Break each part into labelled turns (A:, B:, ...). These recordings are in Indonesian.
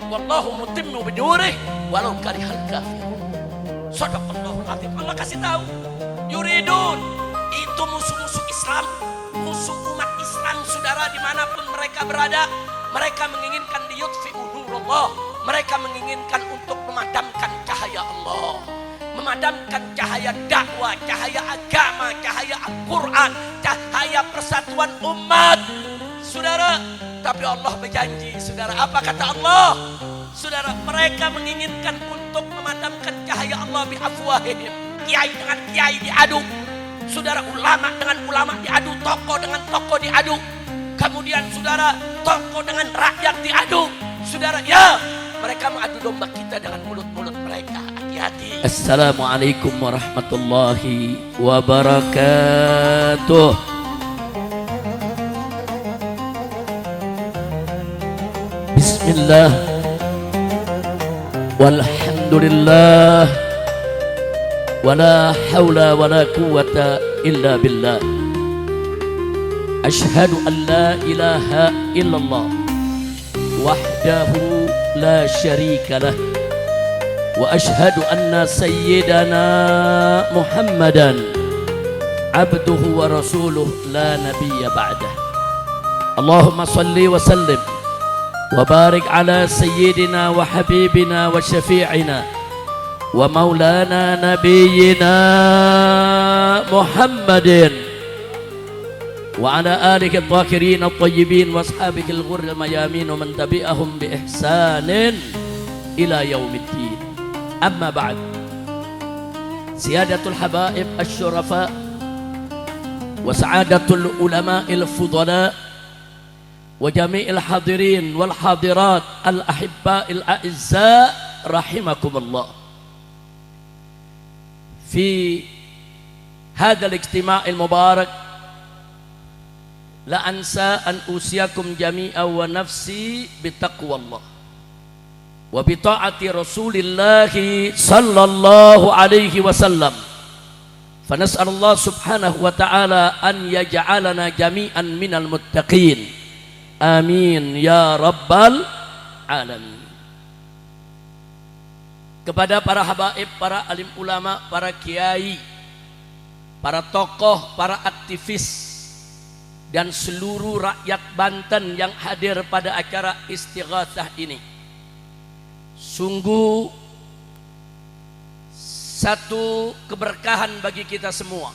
A: wallahu mutimmu binurih walau karihal kafir. Shadaqallahul azim. Allah kasih tahu, yuridun itu musuh-musuh Islam, musuh umat Islam, saudara, dimanapun mereka berada. Mereka menginginkan liyutfi'u nurullah, mereka menginginkan untuk memadamkan cahaya Allah, memadamkan cahaya dakwah, cahaya agama, cahaya Al-Quran, cahaya persatuan umat, saudara. Tapi Allah berjanji, saudara, apa kata Allah? Saudara, mereka menginginkan untuk memadamkan cahaya Allah biafwahihim. Kiai dengan kiai diadu, saudara, ulama dengan ulama diadu, tokoh dengan tokoh diadu, kemudian saudara, tokoh dengan rakyat diadu, saudara. Ya, mereka mengadu domba kita dengan mulut-mulut mereka. Hati-hati. Assalamualaikum warahmatullahi wabarakatuh. Bismillah, walhamdulillah, wala hawla wala quwwata illa billah. Ashhadu an la ilaha illallah wahdahu la syarika lah, wa ashhadu anna sayyidana Muhammadan abduhu wa rasuluh la nabiyya ba'dah. Allahumma salli wa sallim wa barik ala sayyidina wa habibina wa syafi'ina wa maulana nabiyyina Muhammadin wa ala alihi al-tahirin al-tayyibin wa ashabihi al-ghurri al-mayamin wa man tabi'ahum bi ihsanin ila yaumiddin. Amma ba'd. Siyadatul habaib asy-syurafa wa sa'adatul ulama'il fudala wa jami'il hadirin wal hadirat al ahibba'il a'izza rahimakumullah. Fi hadzal ijtima'il mubarak la ansa an usiyakum jami'an wa nafsi bitaqwallah wa bi ta'ati Rasulillah sallallahu alaihi wasallam. Fa nas'alullah subhanahu wa ta'ala an yaj'alana jami'an minal muttaqin. Amin ya rabbal alamin. Kepada para habaib, para alim ulama, para kiai, para tokoh, para aktivis, dan seluruh rakyat Banten yang hadir pada acara istighatsah ini, sungguh satu keberkahan bagi kita semua.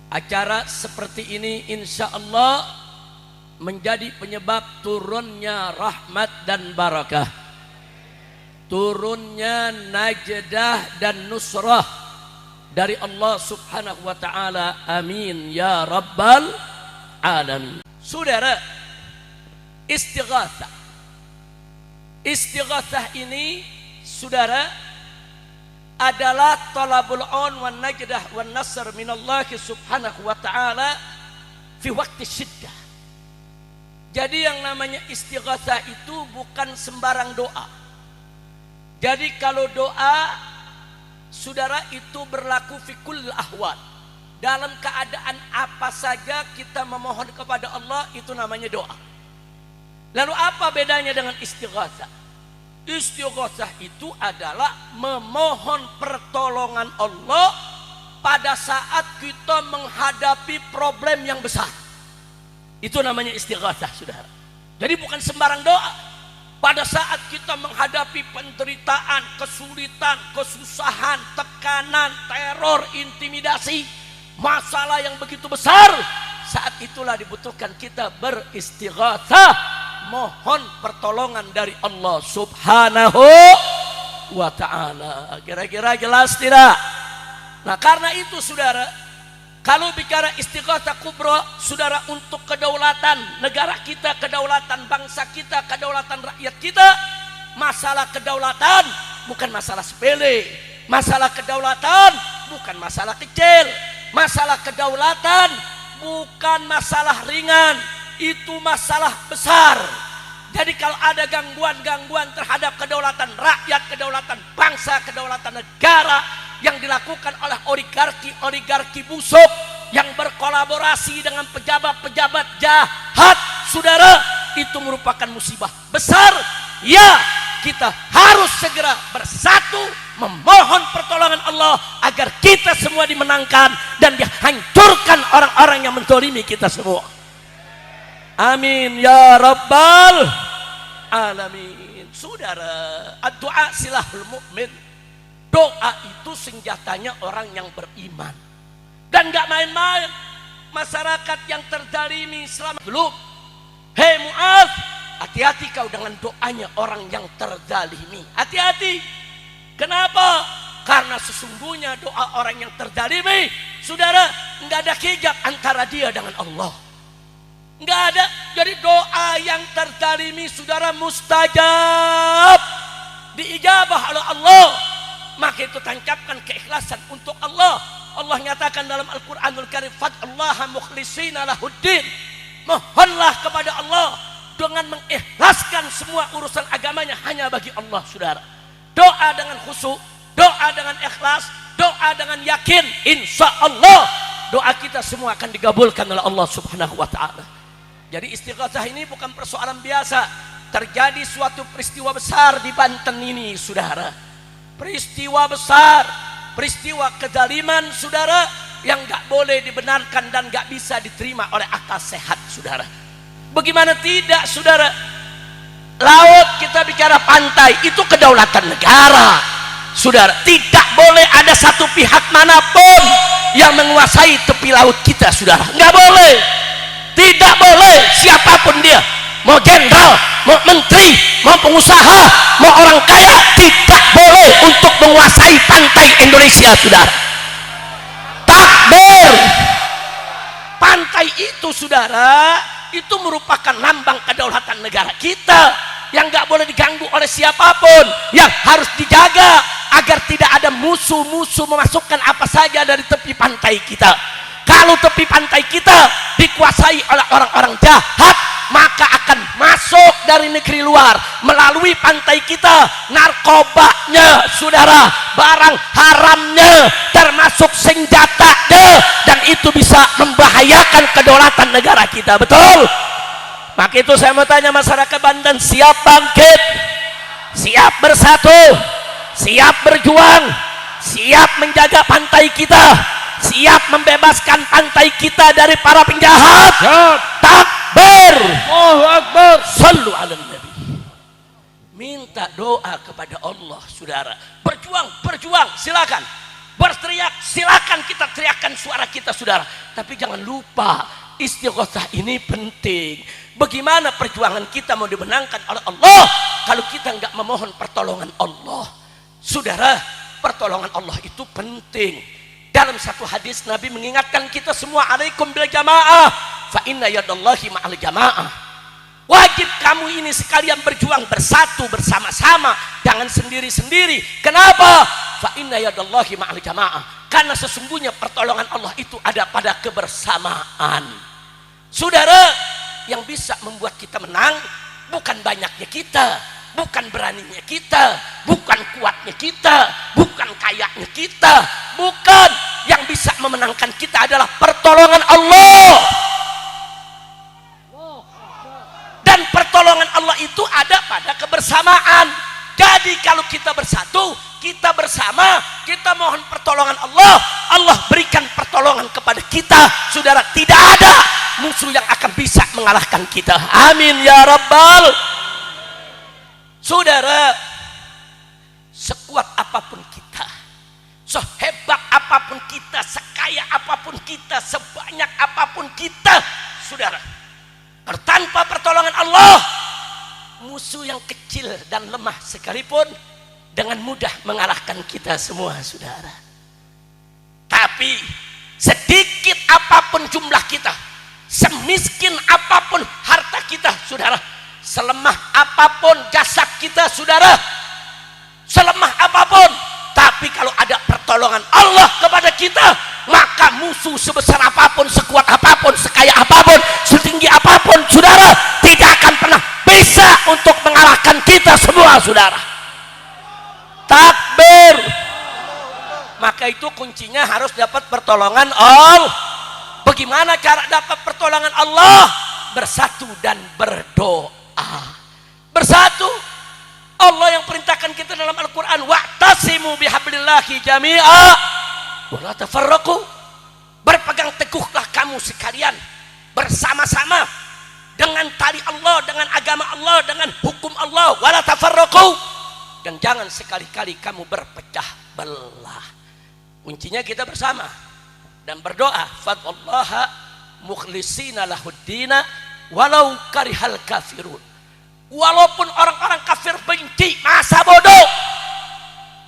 A: Acara seperti ini insya Allah menjadi penyebab turunnya rahmat dan barakah, turunnya najdah dan nusrah dari Allah subhanahu wa ta'ala. Amin ya rabbal alamin. Saudara, istighatsah ini, saudara, adalah talabul aun wan najdah wan nasr minallahi subhanahu wa ta'ala fi waqti syiddah. Jadi yang namanya istighatsah itu bukan sembarang doa. Jadi kalau doa, saudara, itu berlaku fi kullil ahwal. Dalam keadaan apa saja kita memohon kepada Allah, itu namanya doa. Lalu apa bedanya dengan istighatsah? Istighatsah itu adalah memohon pertolongan Allah pada saat kita menghadapi problem yang besar. Itu namanya istighatsah, saudara. Jadi bukan sembarang doa. Pada saat kita menghadapi penderitaan, kesulitan, kesusahan, tekanan, teror, intimidasi, masalah yang begitu besar, saat itulah dibutuhkan kita beristighatsah, mohon pertolongan dari Allah subhanahu wa ta'ala. Kira-kira jelas tidak? Nah, karena itu, saudara, kalau bicara istighatsah kubra, saudara, untuk kedaulatan negara kita, kedaulatan bangsa kita, kedaulatan rakyat kita, masalah kedaulatan bukan masalah sepele. Masalah kedaulatan bukan masalah kecil. Masalah kedaulatan bukan masalah ringan, itu masalah besar. Jadi kalau ada gangguan-gangguan terhadap kedaulatan rakyat, kedaulatan bangsa, kedaulatan negara yang dilakukan oleh oligarki busuk yang berkolaborasi dengan pejabat-pejabat jahat, saudara, itu merupakan musibah besar ya kita harus segera bersatu memohon pertolongan Allah agar kita semua dimenangkan dan dihancurkan orang-orang yang menzalimi kita semua. Amin ya rabbal alamin. Saudara, doa silahul mukmin. Doa itu senjatanya orang yang beriman. Dan gak main-main. Masyarakat yang terzalimi selama dulu. Hei Mu'adz, hati-hati kau dengan doanya orang yang terzalimi. Hati-hati. Kenapa? Karena sesungguhnya doa orang yang terzalimi, saudara, nggak ada hijab antara dia dengan Allah. Nggak ada. Jadi doa yang terzalimi, saudara, mustajab, diijabah oleh Allah. Maka itu tancapkan keikhlasan untuk Allah. Allah nyatakan dalam Al-Quranul Karim, fad'allaha mukhlishina lahuddin. Mohonlah kepada Allah dengan mengikhlaskan semua urusan agamanya hanya bagi Allah, saudara. Doa dengan khusyuk, doa dengan ikhlas, doa dengan yakin, insya Allah doa kita semua akan digabulkan oleh Allah Subhanahu wa ta'ala. Jadi istighatsah ini bukan persoalan biasa. Terjadi suatu peristiwa besar di Banten ini, saudara. Peristiwa besar, peristiwa kezaliman, saudara, yang gak boleh dibenarkan dan gak bisa diterima oleh akal sehat, saudara. Bagaimana tidak, saudara? Laut, kita bicara pantai, itu kedaulatan negara, saudara. Tidak boleh ada satu pihak manapun yang menguasai tepi laut kita, saudara. Nggak boleh. Tidak boleh, siapapun dia, mau jenderal, mau menteri, mau pengusaha, mau orang kaya, tidak boleh untuk menguasai pantai Indonesia, saudara. Takbir. Pantai itu, saudara, itu merupakan lambang kedaulatan negara kita yang nggak boleh diganggu oleh siapapun, yang harus dijaga agar tidak ada musuh-musuh memasukkan apa saja dari tepi pantai kita. Kalau tepi pantai kita dikuasai oleh orang-orang jahat, maka akan masuk dari negeri luar melalui pantai kita narkobanya, saudara, barang haramnya, termasuk senjatanya, dan itu bisa membahayakan kedaulatan negara kita. Betul? Maka itu saya mau tanya masyarakat Banten, siap bangkit, siap bersatu, siap berjuang, siap menjaga pantai kita, siap membebaskan pantai kita dari para penjahat? Takbir. Allahu Akbar. Sallu ala Nabi. Minta doa kepada Allah, saudara. Berjuang, berjuang, silakan. Berteriak, silakan kita teriakkan suara kita, saudara. Tapi jangan lupa, istighatsah ini penting. Bagaimana perjuangan kita mau dimenangkan oleh Allah kalau kita nggak memohon pertolongan Allah? Saudara, pertolongan Allah itu penting. Dalam satu hadis Nabi mengingatkan kita semua, alaikum bil jamaah, fa inna yadallahi ma'al jamaah. Wajib kamu ini sekalian berjuang bersatu bersama-sama, jangan sendiri-sendiri. Kenapa? Fa inna yadallahi ma'al jamaah. Karena sesungguhnya pertolongan Allah itu ada pada kebersamaan. Saudara, yang bisa membuat kita menang bukan banyaknya kita, bukan beraninya kita, bukan kuatnya kita, bukan kayanya kita, bukan. Yang bisa memenangkan kita adalah pertolongan Allah. Dan pertolongan Allah itu ada pada kebersamaan. Jadi kalau kita bersatu, kita bersama, kita mohon pertolongan Allah, Allah berikan pertolongan kepada kita, saudara. Tidak ada musuh yang akan bisa mengalahkan kita. Amin ya rabbal. Saudara, sekuat apapun kita, sehebat apapun kita, sekaya apapun kita, sebanyak apapun kita, saudara, tanpa pertolongan Allah, musuh yang kecil dan lemah sekalipun dengan mudah mengalahkan kita semua, saudara. Tapi sedikit apapun jumlah kita, semiskin apapun harta kita, saudara, selemah apapun jasad kita, saudara, selemah apapun, tapi kalau ada pertolongan Allah kepada kita, maka musuh sebesar apapun, sekuat apapun, sekaya apapun, setinggi apapun, saudara, tidak akan pernah bisa untuk mengalahkan kita semua, saudara. Takbir. Maka itu kuncinya harus dapat pertolongan Allah. Bagaimana cara dapat pertolongan Allah? Bersatu dan berdoa. Bersatu, dalam Al-Quran, wa'tasimu bihablillahi jami'a wa la tafarraqu. Berpegang teguhlah kamu sekalian bersama-sama dengan tali Allah, dengan agama Allah, dengan hukum Allah, wa la tafarraqu, dan jangan sekali-kali kamu berpecah belah. Kuncinya kita bersama dan berdoa, fadwallaha mukhlisina lahuddina walau karihal kafirun. Walaupun orang-orang kafir benci, masa bodoh,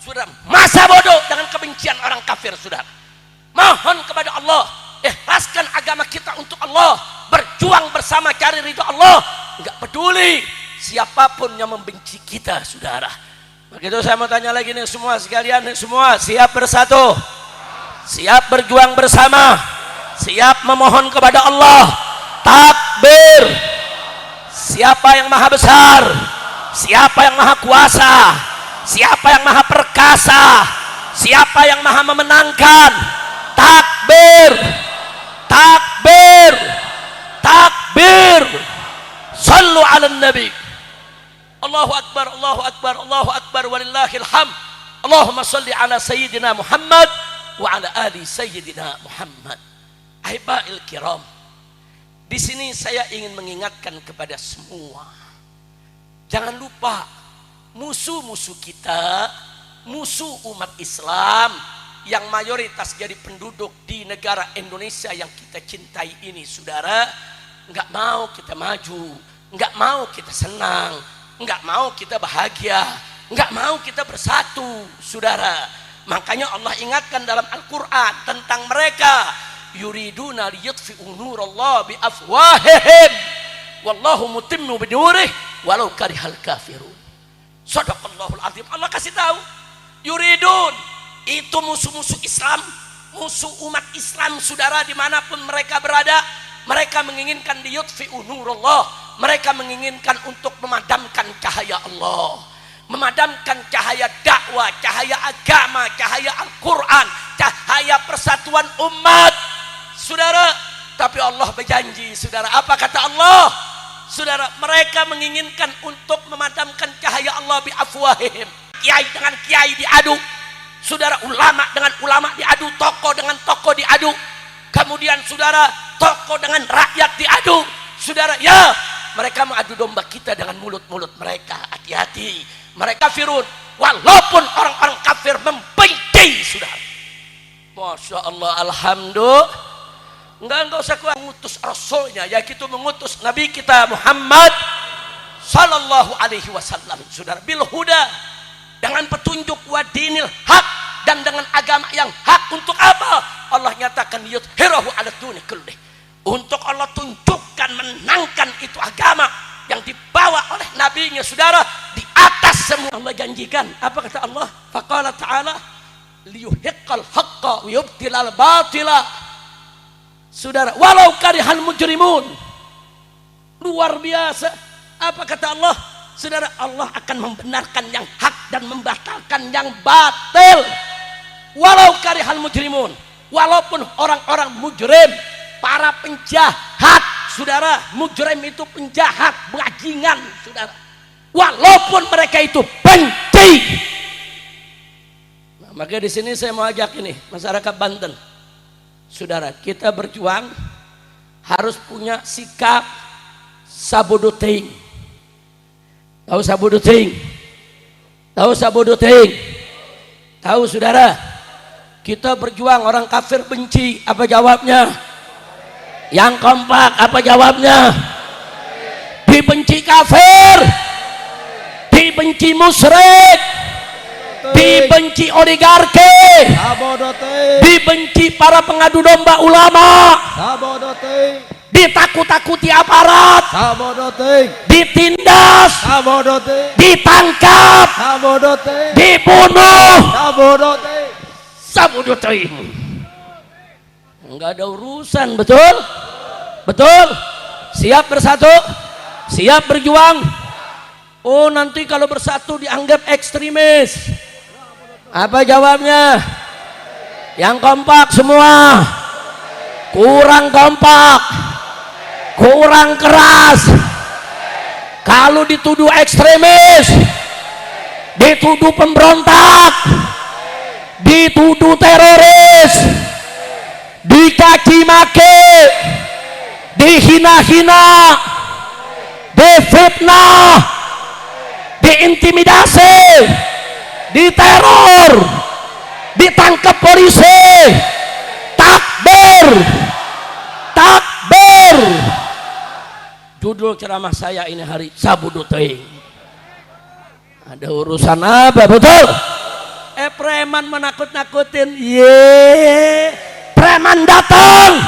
A: sudah masa bodoh dengan kebencian orang kafir, sudah mohon kepada Allah, ikhlaskan agama kita untuk Allah, berjuang bersama cari ridho Allah, nggak peduli siapapun yang membenci kita, saudara. Begitu saya mau tanya lagi nih semua sekalian, nih semua siap bersatu, siap berjuang bersama, siap memohon kepada Allah. Takbir. Siapa yang maha besar, siapa yang maha kuasa, siapa yang maha perkasa, siapa yang maha memenangkan. Takbir, takbir, takbir. Sallu ala nabi. Allahu akbar, Allahu akbar, Allahu akbar, walillahil hamd. Allahumma salli ala sayyidina Muhammad wa ala ali sayyidina Muhammad. Ahibail kiram, di sini saya ingin mengingatkan kepada semua, jangan lupa musuh-musuh kita, musuh umat Islam yang mayoritas jadi penduduk di negara Indonesia yang kita cintai ini, saudara, nggak mau kita maju, nggak mau kita senang, nggak mau kita bahagia, nggak mau kita bersatu, saudara. Makanya Allah ingatkan dalam Al-Quran tentang mereka, yuriduna liyutfi'u nurallah biafwahihim wallahu mutimmu binurih walau karihal kafirun. Shadaqallahul azim. Allah kasih tahu, yuridun itu musuh-musuh Islam, musuh umat Islam, saudara, dimanapun mereka berada, mereka menginginkan liyutfi'u nurallah, mereka menginginkan untuk memadamkan cahaya Allah, memadamkan cahaya dakwah, cahaya agama, cahaya Al-Quran, cahaya persatuan umat, saudara. Tapi Allah berjanji, saudara, apa kata Allah? Saudara, mereka menginginkan untuk memadamkan cahaya Allah biafwahihim. Kiai dengan kiai diadu, saudara, ulama dengan ulama diadu, tokoh dengan tokoh diadu, kemudian saudara, tokoh dengan rakyat diadu, saudara. Ya, mereka mengadu domba kita dengan mulut-mulut mereka. Hati-hati, mereka kafirun, walaupun orang-orang kafir membenci, saudara. Masya Allah, alhamdulillah. Enggak usah mengutus rasulnya, yaitu mengutus Nabi kita Muhammad sallallahu alaihi wasallam, saudara, bil huda, dengan petunjuk, wa dinil haq, dan dengan agama yang hak. Untuk apa? Allah nyatakan yudhirahu ala duni kullih, untuk Allah tunjukkan, menangkan itu agama yang dibawa oleh nabinya, saudara, di atas semua. Allah janjikan, apa kata Allah? Faqala ta'ala liyuhiqqal haqqa wa yubtilal batila. Saudara, walau karihal mujrimun. Luar biasa. Apa kata Allah? Saudara, Allah akan membenarkan yang hak dan membatalkan yang batil. Walau karihal mujrimun, walaupun orang-orang mujrim, para penjahat, saudara, mujrim itu penjahat, bajingan, saudara, walaupun mereka itu benci. Nah, maka di sini saya mau ajak ini masyarakat Banten, saudara, kita berjuang harus punya sikap sabodoting. Tahu sabodoting? Tahu sabodoting? Tahu, saudara? Kita berjuang, orang kafir benci, apa jawabnya? Yang kompak, apa jawabnya? Dibenci kafir, dibenci musyrik, dibenci oligarki, dibenci para pengadu domba ulama, ditakut-takuti aparat, ditindas, ditangkap, dibunuh, sabodoting. Enggak ada urusan, betul? Betul? Siap bersatu? Siap berjuang? Oh, nanti kalau bersatu dianggap ekstremis. Apa jawabnya? Yang kompak semua. Kurang kompak, kurang keras. Kalau dituduh ekstremis, dituduh dituduh pemberontak, dituduh teroris, dicaci maki, dihina-hina, difitnah, diintimidasi, diteror, ditangkap polisi. Takbir, takbir. Judul ceramah saya ini hari Sabtu teuing. Ada urusan apa betul? Preman menakut-nakutin. Ye, preman datang,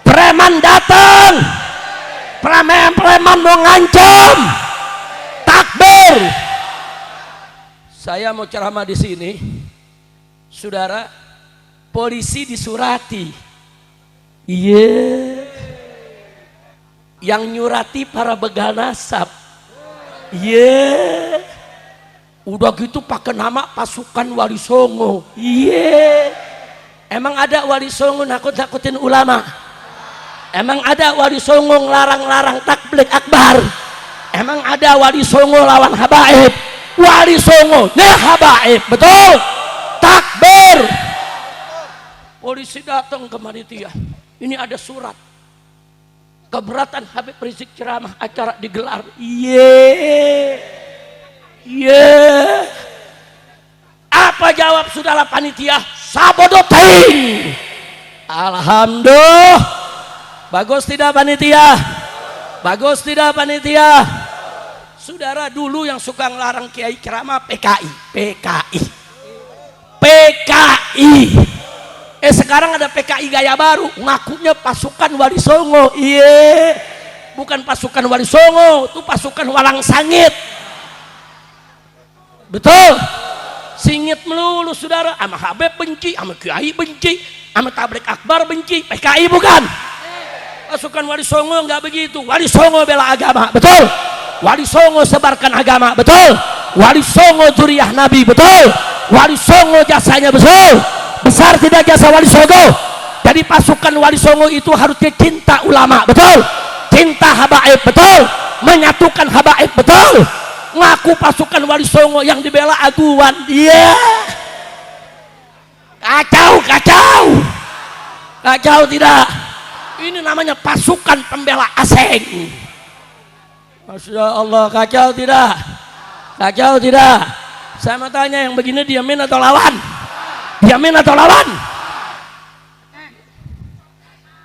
A: preman datang, preman mau ngancam. Takbir. Saya mau ceramah di sini, saudara. Polisi disurati. Iya. Yang nyurati para begal nasab. Iya. Udah gitu pakai nama pasukan Wali Songo. Iya. Emang ada Wali Songo nakut-nakutin ulama? Emang ada Wali Songo ngelarang-larang takbir akbar? Emang ada Wali Songo lawan habaib? Wali Songo nih habaib, betul? Takbir. Polisi datang ke panitia. Ini ada surat. Keberatan Habib Rizik ceramah acara digelar. Ye. Apa jawab saudara panitia? Sabodo teuing. Alhamdulillah. Bagus tidak panitia? Bagus tidak panitia? Saudara dulu yang suka ngelarang kiai ceramah PKI. Sekarang ada PKI gaya baru, ngakunya pasukan Wali Songo. Iya, bukan pasukan Wali Songo, itu pasukan Walang Sangit. Betul? Singit melulu saudara, sama Habib benci, sama Kiai benci, sama Tablik Akbar benci. PKI bukan? Pasukan Wali Songo nggak begitu. Wali Songo bela agama, betul? Wali Songo sebarkan agama, betul? Wali Songo zuriyah Nabi, betul? Wali Songo jasanya betul. Besar tidak jasa Wali Songo? Jadi pasukan Wali Songo itu harusnya cinta ulama, betul? Cinta habaib, betul? Menyatukan habaib, betul? Ngaku pasukan Wali Songo yang dibela aguan. Iya. Kacau tidak? Ini namanya pasukan pembela asing. Masya Allah, kacau tidak? Saya mau tanya, yang begini diamin atau lawan? Diamin atau lawan?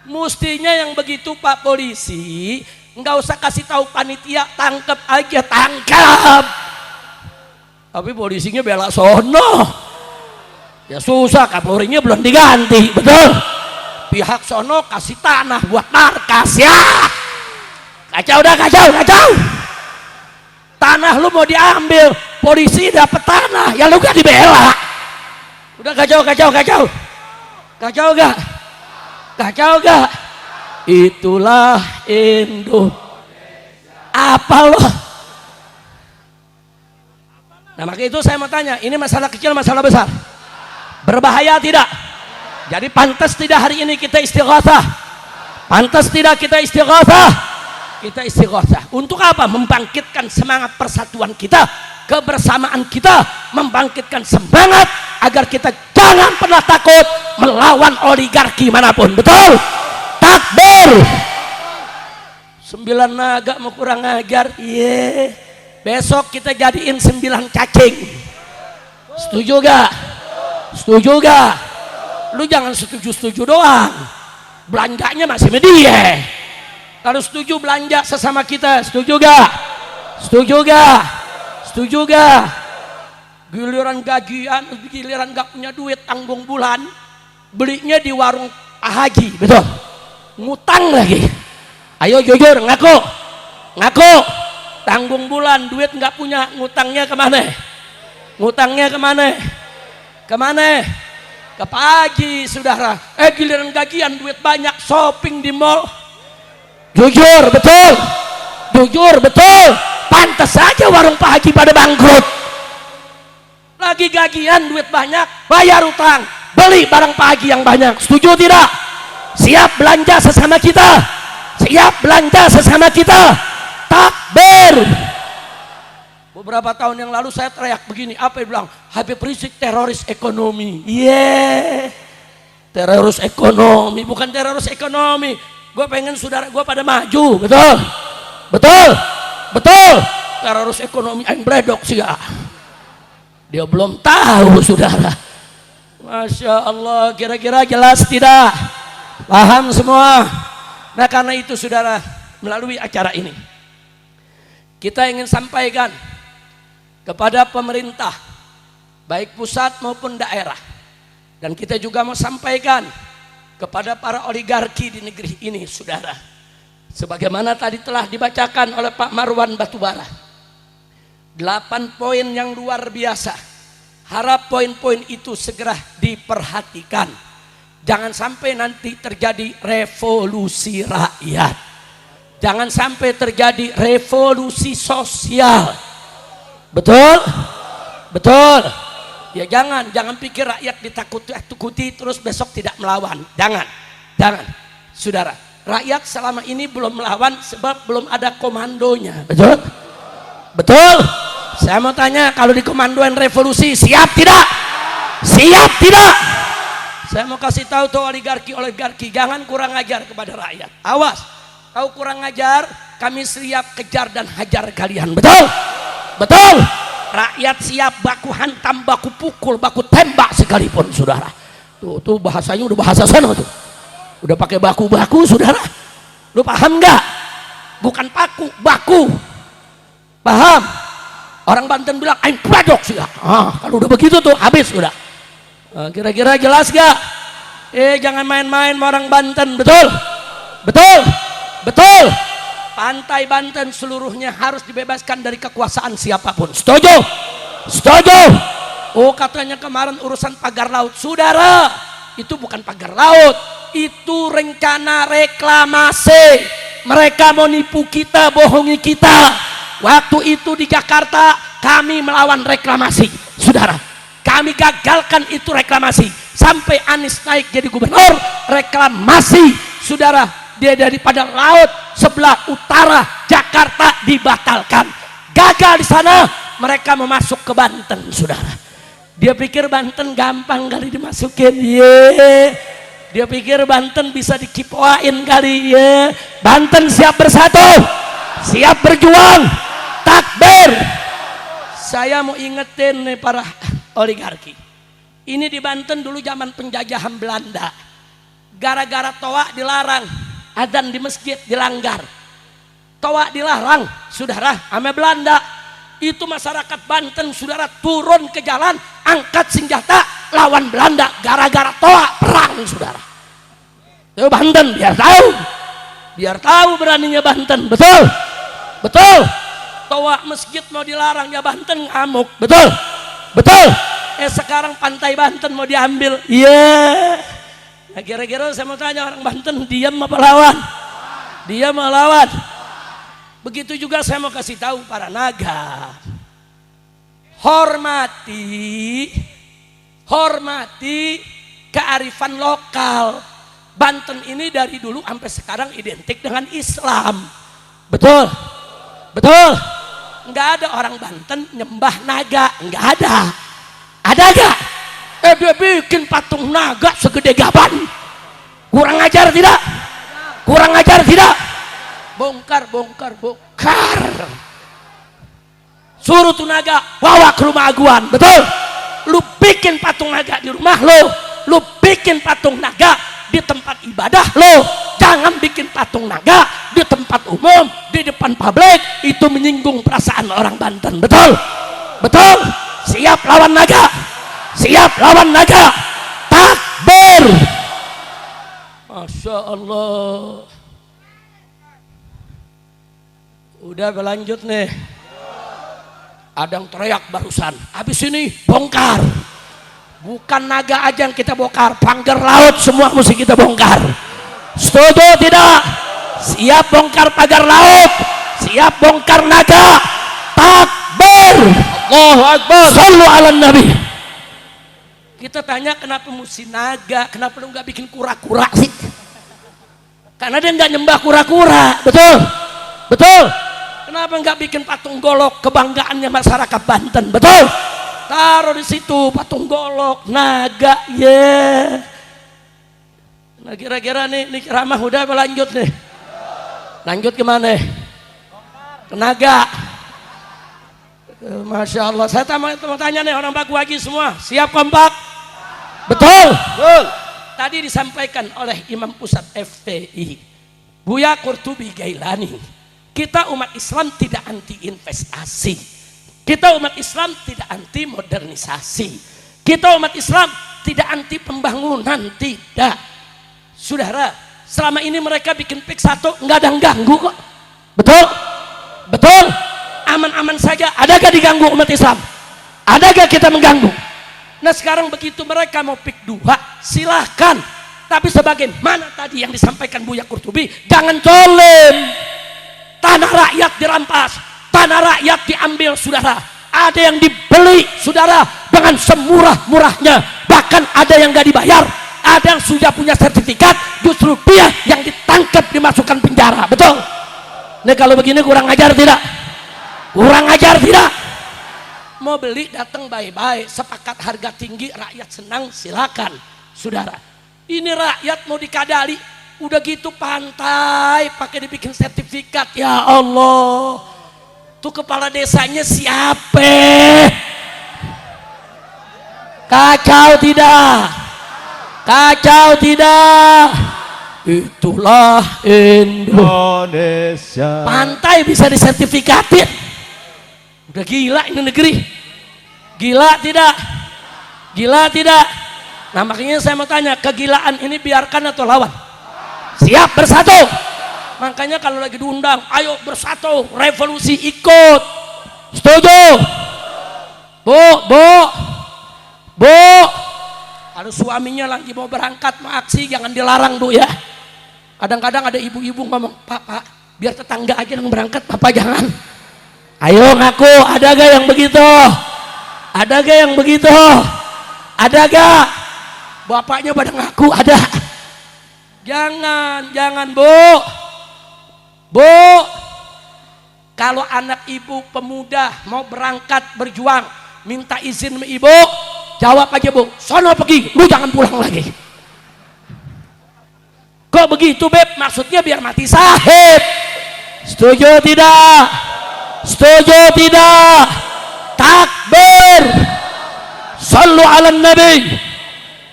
A: Mestinya yang begitu Pak Polisi nggak usah kasih tahu panitia, tangkap aja, tangkap. Tapi polisinya bela sono. Ya susah, Kapolrinya belum diganti, betul? Pihak sono kasih tanah buat markas ya. Kacau. Tanah lu mau diambil, polisi dapat tanah, ya lu gak dibela. Udah kacau gak? Itulah Indo. Apa loh? Nah maka itu saya mau tanya, ini masalah kecil, masalah besar? Berbahaya tidak? Jadi pantas tidak hari ini kita istighatsah? Pantas tidak kita istighatsah? Kita istighatsah. Untuk apa? Membangkitkan semangat persatuan kita, kebersamaan kita, membangkitkan semangat agar kita jangan pernah takut melawan oligarki manapun, betul? Takbir. 9 naga mau kurang ajar. Iya. Besok kita jadiin 9 cacing. Setuju gak? Lu jangan setuju doang, belanjanya masih media. Kalau setuju belanja sesama kita, setuju gak? Giliran gajian, giliran gak punya duit tanggung bulan, belinya di warung Pak Haji, betul? Ngutang lagi. Ayo jujur, ngaku. Tanggung bulan, duit gak punya, ngutangnya kemana? Ke Pak Haji, saudara. Giliran gajian, duit banyak, shopping di mall. Jujur, betul. Pantas saja warung Pak Haji pada bangkrut. Lagi gajian, duit banyak, bayar utang, beli barang Pak Haji yang banyak. Setuju tidak? Siap belanja sesama kita. Takbir. Beberapa tahun yang lalu saya teriak begini, apa yang bilang? Habib Rizik teroris ekonomi. Yeah. Teroris ekonomi, bukan teroris ekonomi. Gue pengen saudara gue pada maju, betul? Betul? Betul? Teroris ekonomi aing bledok sih ya. Dia belum tahu saudara. Masya Allah, kira-kira jelas tidak? Paham semua? Nah karena itu saudara, melalui acara ini kita ingin sampaikan kepada pemerintah baik pusat maupun daerah, dan kita juga mau sampaikan kepada para oligarki di negeri ini saudara, sebagaimana tadi telah dibacakan oleh Pak Marwan Batubara, 8 poin yang luar biasa. Harap poin-poin itu segera diperhatikan, jangan sampai nanti terjadi revolusi rakyat, jangan sampai terjadi revolusi sosial. Betul? Betul. Ya jangan pikir rakyat ditakuti terus besok tidak melawan. Jangan. Saudara, rakyat selama ini belum melawan sebab belum ada komandonya. Betul? Betul? Saya mau tanya, kalau dikomandoin revolusi siap tidak? Siap tidak? Saya mau kasih tahu tuh oligarki, jangan kurang ajar kepada rakyat. Awas, tahu kurang ajar, kami siap kejar dan hajar kalian. Betul? Betul? Rakyat siap baku hantam, baku pukul, baku tembak sekalipun saudara. Tuh bahasanya udah bahasa sana tuh. Udah pakai baku-baku saudara. Lu paham nggak? Bukan paku, baku. Paham? Orang Banten bilang aing pladok sih. Kalau udah begitu tuh habis udah. Kira-kira jelas gak? Jangan main-main sama orang Banten. Betul? Betul? Betul? Pantai Banten seluruhnya harus dibebaskan dari kekuasaan siapapun. Setuju? Setuju? Oh katanya kemarin urusan pagar laut. Saudara, itu bukan pagar laut, itu rencana reklamasi. Mereka mau nipu kita, bohongi kita. Waktu itu di Jakarta kami melawan reklamasi. Saudara, kami gagalkan itu reklamasi. Sampai Anies naik jadi gubernur, reklamasi. Saudara, dia daripada laut sebelah utara Jakarta dibatalkan. Gagal di sana, mereka mau masuk ke Banten, saudara. Dia pikir Banten gampang kali dimasukin. Dia pikir Banten bisa dikipoain kali. Banten siap bersatu, siap berjuang. Takbir. Saya mau ingetin nih para oligarki. Ini di Banten dulu zaman penjajahan Belanda. Gara-gara toa dilarang, adzan di masjid dilanggar, toa dilarang, saudara, ame Belanda. Itu masyarakat Banten, saudara, turun ke jalan, angkat senjata, lawan Belanda, gara-gara toa perang, saudara. Itu Banten, biar tahu beraninya Banten. Betul? Betul? Toa masjid mau dilarang, ya Banten ngamuk. Betul? Betul? Sekarang pantai Banten mau diambil. Nah, kira-kira saya mau tanya, orang Banten diam apa lawan? Diam apa lawan? Begitu juga saya mau kasih tahu para naga, hormati kearifan lokal. Banten ini dari dulu sampai sekarang identik dengan Islam. Betul? Betul? Nggak ada orang Banten nyembah naga, nggak ada. Ada gak? Dia bikin patung naga segede gaban. Kurang ajar tidak? Kurang ajar tidak? Bongkar. Suruh tuh naga bawa ke rumah aguan. Betul? Lu bikin patung naga di rumah lu bikin patung naga di tempat ibadah lo. Jangan bikin patung naga di tempat umum, di depan publik. Itu menyinggung perasaan orang Banten. Betul? Betul? Siap lawan naga? Siap lawan naga? Takbir. Masya Allah. Udah berlanjut nih. Ada yang teriak barusan, habis ini bongkar. Bukan naga aja yang kita bongkar, pagar laut semua mesti kita bongkar. Setuju tidak? Siap bongkar pagar laut, siap bongkar naga. Takbir. Allahu Akbar. Sallu ala Nabi. Kita tanya kenapa mesti naga, kenapa lu nggak bikin kura-kura sih? Karena dia nggak nyembah kura-kura. Betul? Betul? Kenapa nggak bikin patung golok kebanggaannya masyarakat Banten? Betul. Taruh di situ patung golok, naga, Nah kira-kira nih ceramah udah lanjut nih. Lanjut kemana? Ke naga. Masya Allah. Saya mau tanya nih orang Baku Haji semua, siap kompak? Betul. Betul. Tadi disampaikan oleh Imam Pusat FPI, Buya Qurtubi Gailani. Kita umat Islam tidak anti investasi. Kita umat Islam tidak anti modernisasi. Kita umat Islam tidak anti pembangunan, tidak. Saudara, selama ini mereka bikin PIK 1 nggak ada yang ganggu kok. Betul? Betul? Aman-aman saja. Adakah diganggu umat Islam? Adakah kita mengganggu? Nah sekarang begitu mereka mau PIK 2, silahkan. Tapi sebagaimana tadi yang disampaikan Buya Qurtubi, jangan zolim. Tanah rakyat dirampas, tanah rakyat diambil, saudara. Ada yang dibeli, saudara, dengan semurah-murahnya. Bahkan ada yang gak dibayar. Ada yang sudah punya sertifikat, justru dia yang ditangkap, dimasukkan penjara. Betul? Nah kalau begini kurang ajar tidak? Kurang ajar tidak? Mau beli datang baik-baik, sepakat harga tinggi, rakyat senang, silakan, saudara. Ini rakyat mau dikadali, udah gitu pantai pakai dibikin sertifikat. Ya Allah, tuh kepala desanya siapa? Kacau tidak? Kacau tidak? Itulah Indonesia. Pantai bisa disertifikatin. Udah gila ini negeri. Gila tidak? Gila tidak? Nah makanya saya mau tanya, kegilaan ini biarkan atau lawan? Siap bersatu. Makanya kalau lagi diundang, ayo bersatu, revolusi ikut. Setuju? Bu, ada suaminya lagi mau berangkat mau aksi, jangan dilarang Bu ya. Kadang-kadang ada ibu-ibu ngomong, Pak, biar tetangga aja yang berangkat, Papa jangan. Ayo ngaku, ada gak yang begitu? Ada gak yang begitu? Ada gak? Bapaknya pada ngaku ada. Jangan Bu. Kalau anak ibu pemuda mau berangkat berjuang, minta izin sama ibu, jawab aja Bu, sono pergi, lu jangan pulang lagi. Kok begitu Beb? Maksudnya biar mati sahib. Setuju tidak? Setuju tidak? Takbir. Sallu ala nabi.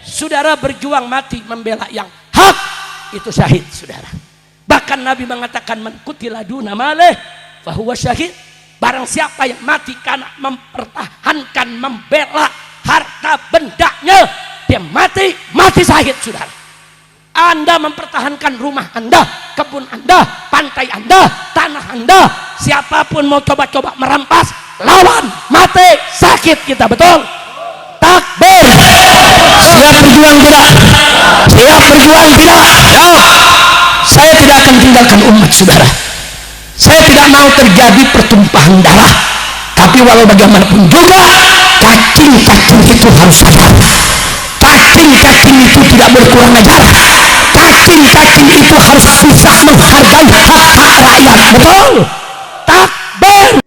A: Saudara berjuang mati membela yang hak, itu syahid saudara. Bahkan Nabi mengatakan man qutila duna malih fahuwa syahid. Barang siapa yang mati karena mempertahankan, membela harta bendanya, dia mati syahid saudara. Anda mempertahankan rumah Anda, kebun Anda, pantai Anda, tanah Anda, siapapun mau coba-coba merampas, lawan, mati, sakit kita, betul? Takbir. Siap berjuang tidak? Siap berjuang tidak? Saya tidak akan tinggalkan umat saudara. Saya tidak mau terjadi pertumpahan darah. Tapi walau bagaimanapun juga, cacing-cacing itu harus sadar. Cacing-cacing itu tidak berkurang ajar. Cacing-cacing itu harus bisa menghargai hak-hak rakyat. Betul? Takbir.